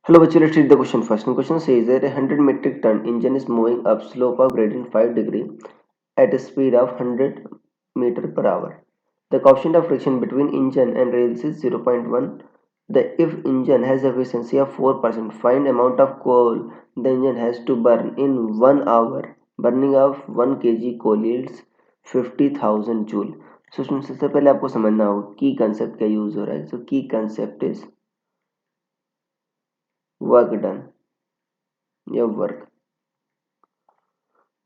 Hello, bachcho, let's read the question first. The question says that a 100 metric ton engine is moving up slope of gradient 5 degree at a speed of 100 meter per hour. The coefficient of friction between engine and rails is 0.1. If engine has efficiency of 4%, find amount of coal the engine has to burn in 1 hour. Burning of 1 kg coal yields 50,000 joule. So सबसे पहले आपको समझना होगा की concept का use हो रहा है. So की कंसेप्ट इज वर्क डन या वर्क.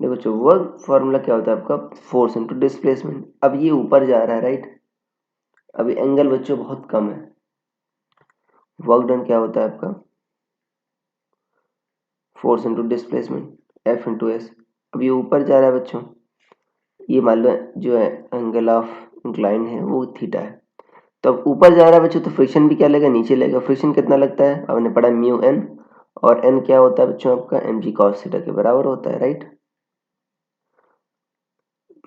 देखो जो वर्क फॉर्मूला क्या होता है आपका फोर्स इनटू डिस्प्लेसमेंट. अब ये ऊपर जा रहा है राइट. अभी एंगल बच्चों बहुत कम है. वर्क डन क्या होता है आपका force into displacement F into S. अब ये ऊपर जा रहा है बच्चों. ये मान लो जो है एंगल ऑफ इंक्लाइन है वो थीटा है. तो अब ऊपर जा रहा है बच्चों तो फ्रिक्शन भी क्या लेगा नीचे लेगा. फ्रिक्शन कितना लगता है आपने पढ़ा म्यू एन. और एन क्या होता है बच्चों आपका एम जी कॉस थीटा के बराबर होता है right.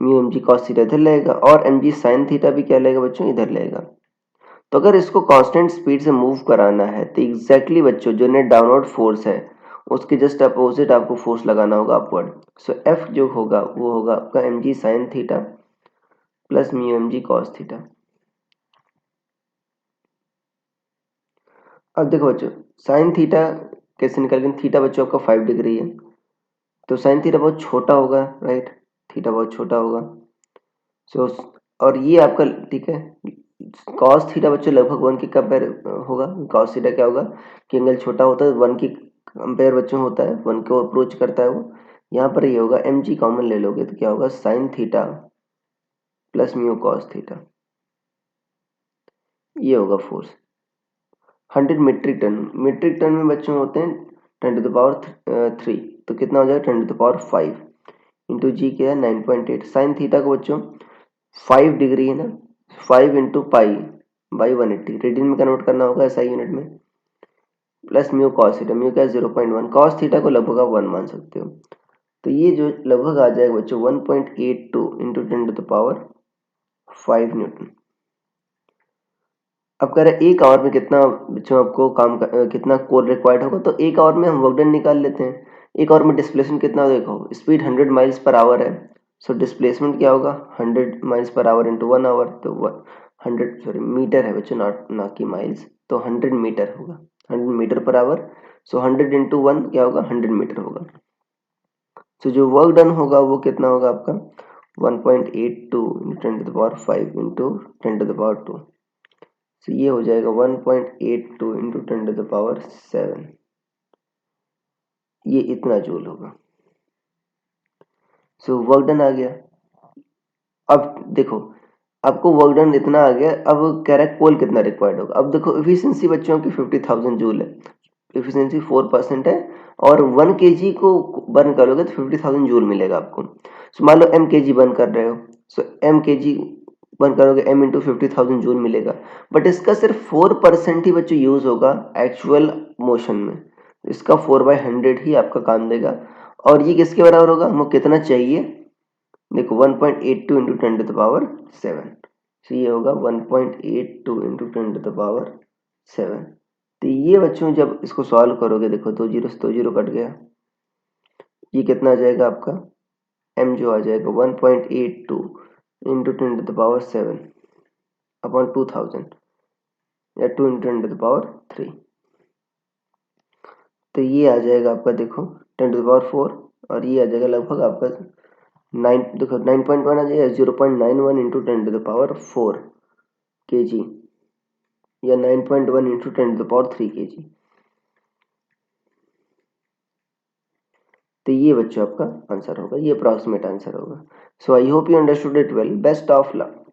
Mu M G cos theta इधर लेगा और एम जी साइन थीटा भी क्या लेगा बच्चों इधर लेगा. तो अगर इसको कांस्टेंट स्पीड से मूव कराना है तो एग्जैक्टली बच्चों जो नेट डाउनवर्ड फोर्स है उसके जस्ट अपोजिट आपको फोर्स लगाना होगा अपवर्ड. सो एफ जो होगा वो होगा आपका M G sine theta plus mu M G cos theta. अब देखो बच्चों साइन थीटा कैसे निकल गया. थीटा बच्चों आपका 5 डिग्री है तो साइन थीटा बहुत छोटा होगा राइट. थीटा बहुत छोटा होगा. सो और ये आपका ठीक है. कॉस थीटा बच्चों लगभग 1 के कंपेयर होगा. कॉस थीटा क्या होगा कि एंगल छोटा होता है 1 की कंपेयर बच्चों होता है 1 को अप्रोच करता है वो. यहाँ पर ये होगा एम जी कॉमन ले लोगे तो क्या होगा sign theta plus mu cos theta. ये होगा फोर्स 100 मीट्रिक टन में बच्चों होते हैं 10⁻³ तो कितना हो जाएगा 10⁻5 इंटू जी क्या है 9.8. साइन थीटा को बच्चों 5 डिग्री है ना 5 इंटू पाई बाई 180 रेडियन में कन्वर्ट करना होगा ऐसा यूनिट में. Plus mu cos theta mu क्या 0.1 कॉस थीटा को लगभग आप 1 मान सकते हो. तो ये जो लगभग आ जाएगा बच्चों 1.82 इंटू 10⁻5 न्यूटन. अब कह रहे हैं एक आवर में कितना बच्चों आपको कितना कोर रिक्वायर्ड होगा. तो एक आवर में हम वर्क डन निकाल लेते हैं. एक आवर में डिस्प्लेसमेंट कितना देखो स्पीड 100 माइल्स पर आवर है. सो डिस्प्लेसमेंट क्या होगा 100 miles per hour into 1 our. तो 100 सॉरी मीटर है बच्चों ना कि माइल्स. तो 100 मीटर होगा 100 मीटर पर आवर. सो 100 इंटू 1 क्या होगा 100 मीटर होगा. सो जो वर्क डन होगा वो कितना होगा आपका 1.82 इंटू 10⁻5 इंटू 10⁻2. तो ये हो जाएगा 1.82 इंटू 10⁻7. ये इतना जूल होगा. सो वर्क डन आ गया. अब देखो आपको वर्क डन इतना आ गया. अब कह रहा है कोल कितना रिक्वायर्ड होगा. अब देखो एफिशिएंसी बच्चों की 50,000 जूल है. एफिशिएंसी 4% है और 1 kg को बर्न करोगे तो 50,000 जूल मिलेगा आपको. सो मान लो m kg बर्न कर रहे हो. सो m kg बर्न करोगे m इंटू 50,000 जूल मिलेगा. बट इसका सिर्फ 4% ही बच्चों यूज होगा एक्चुअल मोशन में. इसका 4/100 ही आपका काम देगा. और ये किसके बराबर होगा हमको कितना चाहिए देखो 1.82 इंटू 10⁻7. तो ये होगा 1.82 इंटू 10⁻7. तो ये बच्चों जब इसको सॉल्व करोगे देखो 2 जीरो से 2 जीरो कट गया. ये कितना आ जाएगा आपका m जो आ जाएगा 1.82 इंटू 10⁻7 अपॉन 2000 या 2 इंटू 10⁻3. तो ये आ जाएगा आपका देखो 10⁻4 और ये आ जाएगा लगभग आपका 9 देखो 9.1 आ जाएगा 0.91 इंटू 10⁻4 kg या 9.1 इंटू 10⁻3 kg. तो ये बच्चों आपका आंसर होगा. ये अप्रॉक्सीमेट आंसर होगा. So I hope you understood it well. Best of luck.